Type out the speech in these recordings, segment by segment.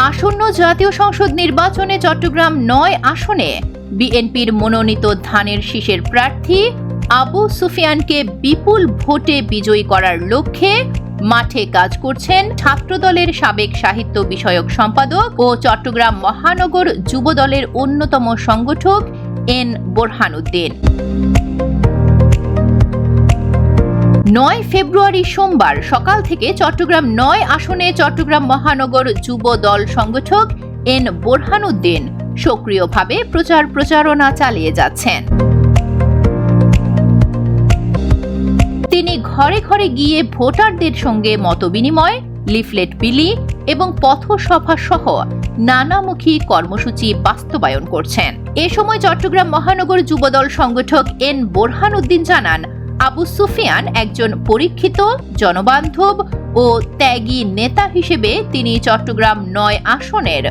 আসন্ন জাতীয় সংসদ নির্বাচনে চট্টগ্রাম ৯ আসনে বিএনপির মনোনীত ধানের শীষের প্রার্থী আবু সুফিয়ানকে বিপুল ভোটে বিজয়ী করার লক্ষ্যে মাঠে কাজ করছেন ছাত্রদলের সাবেক সাহিত্য বিষয়ক সম্পাদক ও চট্টগ্রাম মহানগর যুবদলের অন্যতম সংগঠক এন বোরহানুদ্দিন। ৯ ফেব্রুয়ারি সোমবার সকাল থেকে চট্টগ্রাম ৯ আসনে চট্টগ্রাম মহানগর যুব দল সংগঠক এন বোরহানুদ্দিন সক্রিয়ভাবে প্রচারণা চালিয়ে যাচ্ছেন। তিনি ঘরে ঘরে গিয়ে ভোটারদের সঙ্গে মতবিনিময়, লিফলেট বিলি এবং পথসভা সহ নানামুখী কর্মসূচি বাস্তবায়ন করছেন। এ সময় চট্টগ্রাম মহানগর যুবদল সংগঠক এন বোরহানুদ্দিন জানান, আবু সুফিয়ান একজন পরীক্ষিত, জনবান্ধব ও ত্যাগী নেতা হিসেবে তিনি চট্টগ্রাম ৯ আসনের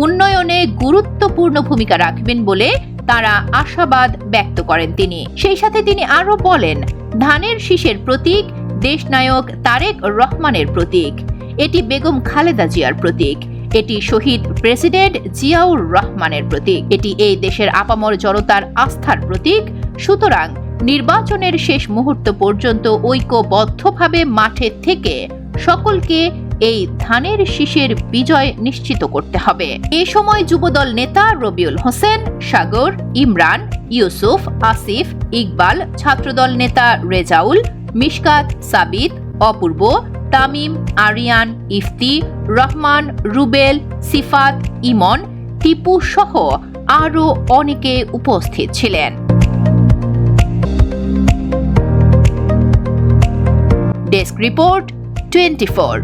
উন্নয়নে গুরুত্বপূর্ণ ভূমিকা রাখবেন বলে তারা আশাবাদ ব্যক্ত করেন তিনি। সেই সাথে তিনি আরও বলেন, ধানের শীষের প্রতীক দেশনায়ক তারেক রহমানের প্রতীক, এটি বেগম খালেদা জিয়ার প্রতীক, এটি শহীদ প্রেসিডেন্ট জিয়াউর রহমানের প্রতীক, এটি এই দেশের আপামর জনতার আস্থার প্রতীক। সুতরাং নির্বাচনের শেষ মুহূর্ত পর্যন্ত ঐক্যবদ্ধভাবে মাঠে থেকে সকলকে এই ধানের শীষের বিজয় নিশ্চিত করতে হবে। এ সময় যুবদল নেতা রবিউল হোসেন, সাগর, ইমরান, ইউসুফ, আসিফ, ইকবাল, ছাত্রদল নেতা রেজাউল, মিশকাত, সাবিত, অপূর্ব, তামিম, আরিয়ান, ইফতি, রহমান, রুবেল, সিফাত, ইমন, টিপু সহ আরও অনেকে উপস্থিত ছিলেন। Desk report 24।